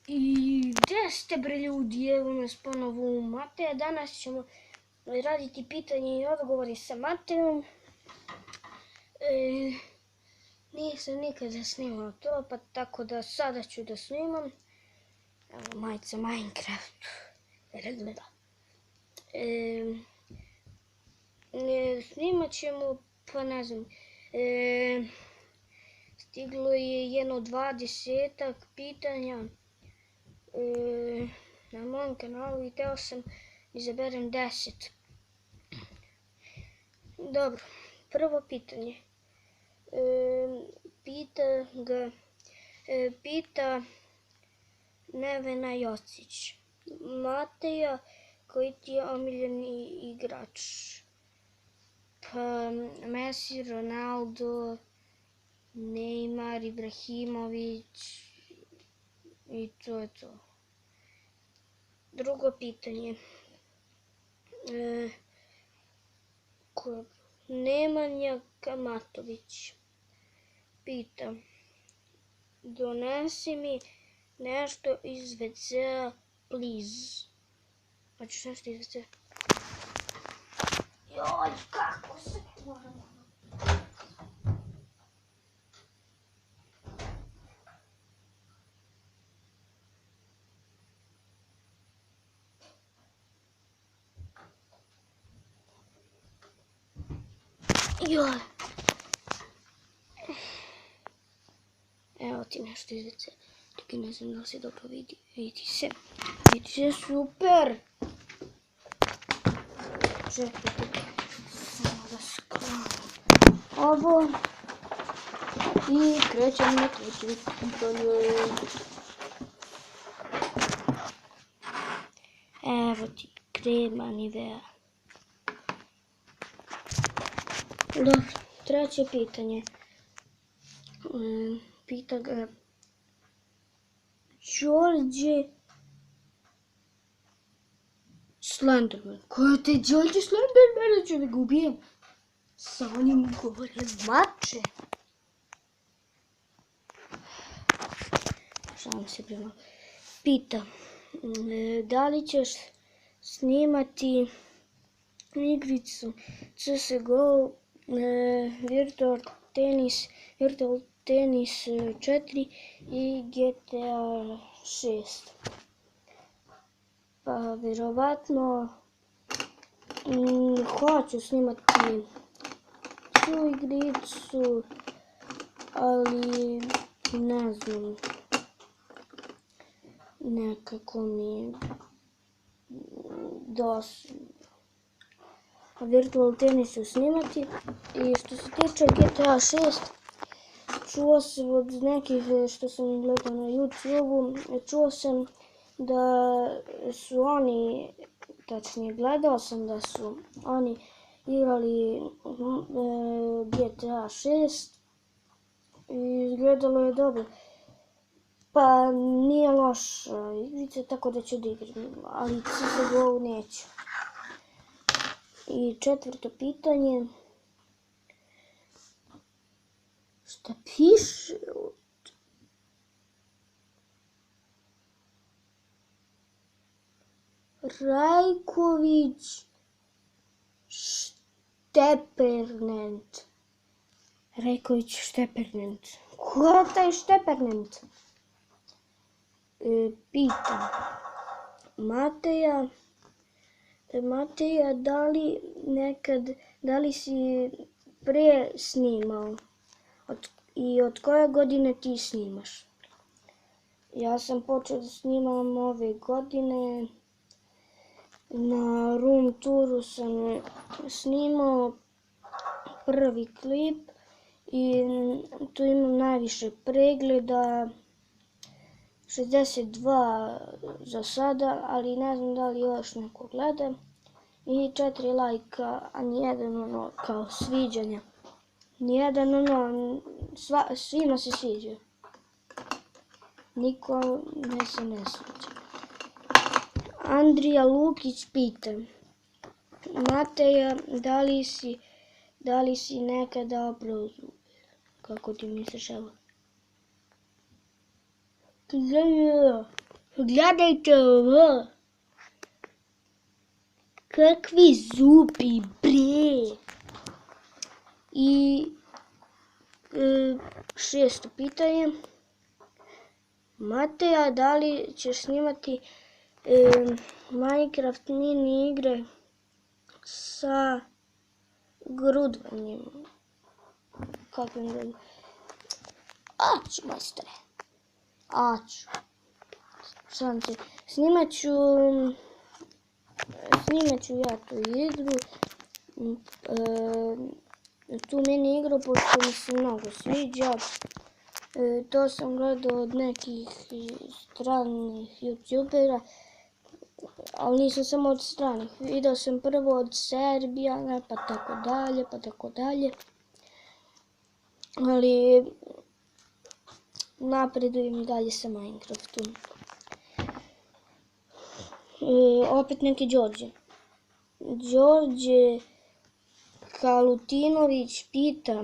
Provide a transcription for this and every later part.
I gdje ste bre ljudi, evo nas ponovo u Mateja. Danas ćemo raditi pitanje i odgovori sa Matejom. Nisam nikada snimao to, pa tako da sada ću da snimam. Evo majica Minecraft, jer gleda. Snimat ćemo, pa ne znam, stiglo je jedno 20-ak pitanja na mom kanalu i teo sam izaberem 10. Dobro, prvo pitanje. Pita Nevena Jocić. Mateja, koji ti je omiljeni igrač? Pa Messi, Ronaldo, Neymar, Ibrahimović i to je to. Drugo pitanje. Nemanja Kamatović pita, donesi mi nešto iz WC-a, please. Hoćeš nešto iz WC-a? Joj, kako se moramo. Joj. Evo ti nešto iz WC-a. Čekaj, ne znam da li se dobro vidi. Vidi se. Vidi se super. Čekajte. Samo da sklonim ovo. I krećem na treće pitanje. Evo ti krema Nivea. Dobro, treće pitanje. Pita ga Đorđe Slenderman. Ko je te Đorđe Slenderman? Ću da ga ubijem. Sa onim gore mače. Šalim se prema. Pita, da li ćeš snimati igricu CSGO, Virtual Tennis 4 i GTA 6. Pa vjerovatno hoću snimati tu igricu, ali ne znam, nekako mi dosadno. Virtual Tennisu snimati. I što se tiče GTA 6, čuo sam od nekih što sam gledao na YouTube-u, čuo sam da su oni, tačnije gledao sam da su oni igrali GTA 6 i izgledalo je dobro. Pa nije loša igrica, tako da ću da igram, ali CSGO neću. I četvrto pitanje. Šta piše? Rajković Štepernent. Rajković Štepernent. Ko je taj Štepernent? Pita Mateja, da li si pre snimao i od koje godine ti snimaš? Ja sam počeo da snimam ove godine. Na room touru sam snimao prvi klip i tu imam najviše pregleda, 62 za sada, ali ne znam da li još neko gleda. I 4 lajka, a nijedan ono kao sviđanja. Nijedan ono, svima se sviđa. Niko se ne sviđa. Andrija Lukić pita, Mateja, da li si nekada oprao zube? Kako ti misliš, evo? Gledajte ovo. Kakvi zubi, bre. I šesto pitanje. Mateja, da li ćeš snimati Minecraft mini igre sa grudvanjem? Kakvim grudvanjem? Aću, majstore. Aću. Snimat ću ja tu igru. Tu mini igru, pošto mi se mnogo sviđa. To sam gledao od nekih stranih youtubera, ali nisam samo od stranih. Vidio sam prvo od Serbijana, pa tako dalje. Ali napredujem i dalje sa Minecraftom. Opet neki Đorđe. Đorđe Kalutinović pita: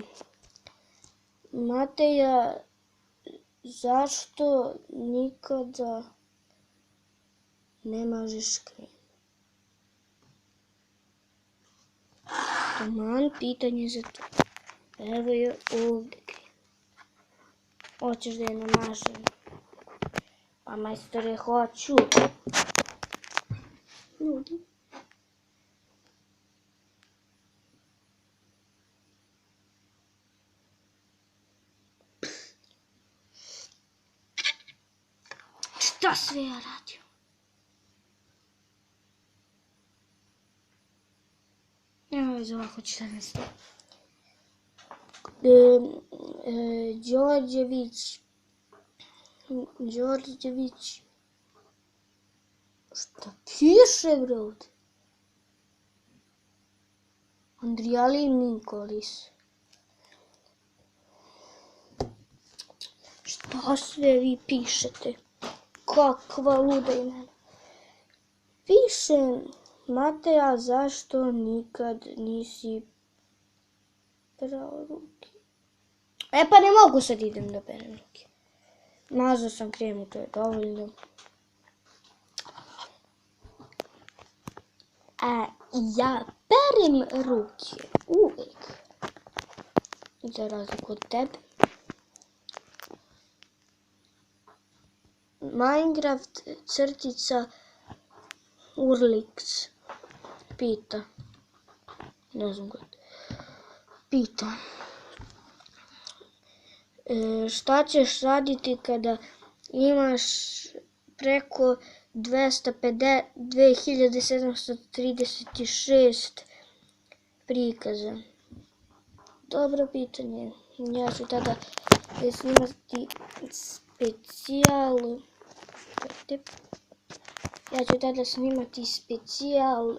Mateja, zašto nikada ne mažeš krem? Taman pitanje za to. Evo je ovdje krem. Hoćeš da je namažem? Pa majstore, hoću. Ljudi. Šta sve ja radim? Nema veze, ovako ću sad nastaviti. Đorđević. Šta piše, bre, ovdje? Andrijalin Ninkolis. Šta sve vi pišete? Kakva luda imena. Piše: Mateja, zašto nikad nisi prao ruke? Pa ne mogu sad idem da perem ruke. Mazao sam kremu, to je dovoljno. Ja perem ruke uvijek. Za razliku od tebe. Minecraft crtica Urlix pita. Ne znam god. Pita. Šta ćeš raditi kada imaš preko 2736 prikaza? Dobro pitanje. Ja ću tada snimati specijal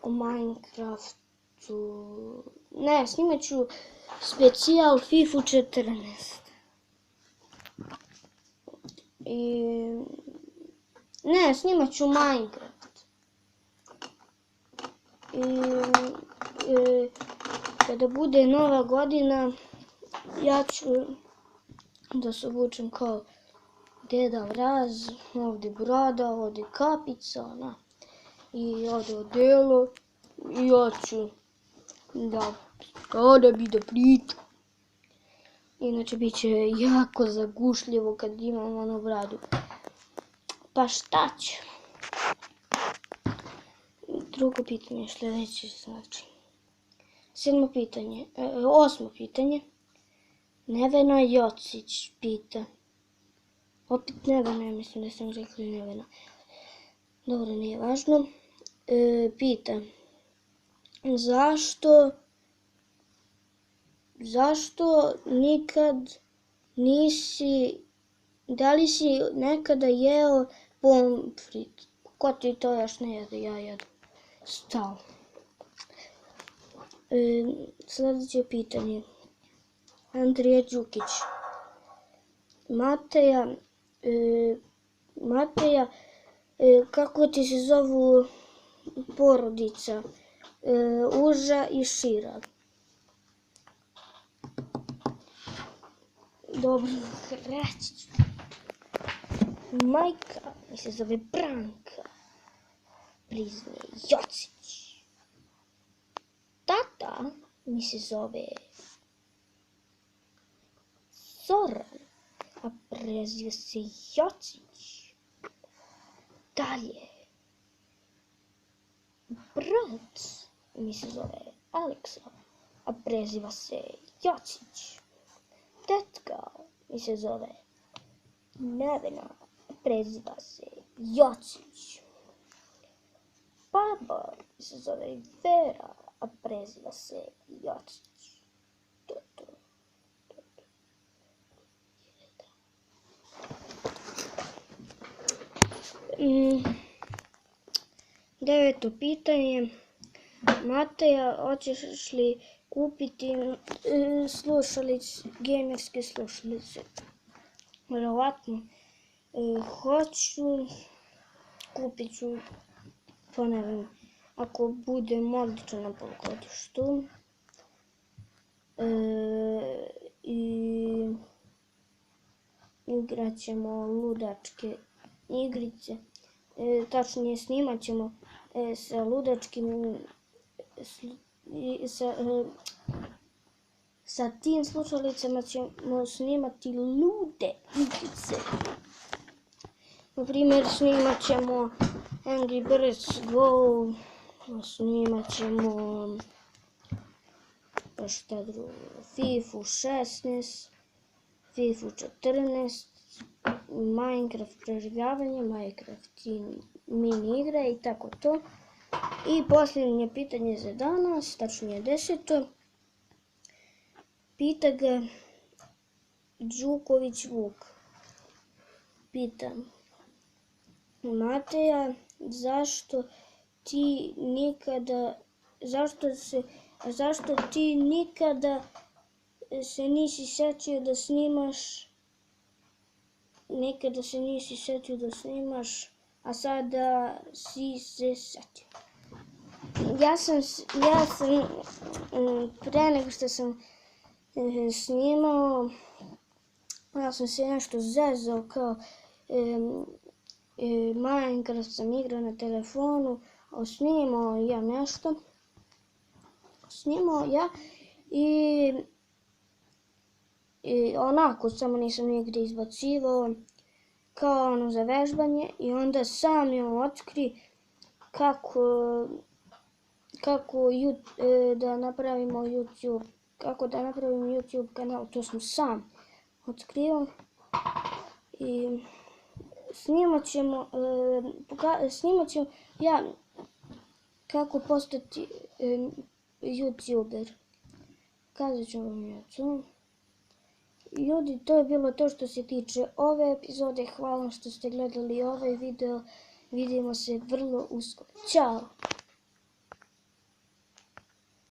o Minecraftu. Ne, snimat ću specijal FIFA 14. Ne, snimat ću Minecraft. Kada bude nova godina, ja ću da se obučem kao Deda Vraz, ovdje brada, ovdje kapica, i ovdje odelo, i ja ću da bi da pričam. Inače bit će jako zagušljivo kad imam onu bradu. Pa šta će? Drugo pitanje, sljedeće znači. Osmo pitanje. Nevena Jocić pita. Opet Nevena, ja mislim da sam rekla Nevena. Dobro, nije važno. Pita. Zašto nikad nisi, da li si nekada jeo pomfrit? Ko ti to još ne jede, ja jedem. Stalno. Sljedeće pitanje. Andrija Đukić. Mateja, kako ti se zovu porodica? Uža i šira. Dobro, reći ću. Majka mi se zove Branka, priznaje Jocić. Tata mi se zove Zoran, a preziva se Jocić. Dalje, brat mi se zove Aleksa, a preziva se Jocić. Tetka mi se zove Nevena, a preziva se Jocić. Baba mi se zove Vera, a preziva se Jocić. Deveto pitanje. Mateja, hoćeš li kupiti slušalice, gamerske slušalice? Vjerovatno hoću, kupit ću, pa ne znam, ako budem odličan na polugodištu. I igrat ćemo ludačke igrice, tačnije snimat ćemo sa ludačkim, sa tim slušalicama ćemo snimati lude igrice. Na primjer, snimat ćemo Angry Birds Go, snimat ćemo šta drugo, FIFA 16, FIFA 14, Minecraft preživljavanje, Minecraft mini igre i tako to. I posljednje pitanje za danas, tačnije 10. Pita ga Đuković Vuk. Pita: Mateja, zašto ti nikada se nisi setio da snimaš, a sada si se setio? Ja sam pre nego što sam snimao, ja sam se nešto zezao, kao Minecraft sam igrao na telefonu, snimao ja nešto, i onako samo nisam nigdje izbacivao, kao ono za vežbanje, i onda sam je otkri kako da napravimo YouTube kanal, to sam sam otkrio. I snimat ćemo ja kako postati YouTuber. Kazat ću vam ja to. Ljudi, to je bilo to što se tiče ove epizode. Hvala što ste gledali ovaj video. Vidimo se vrlo uskoro. Ćao!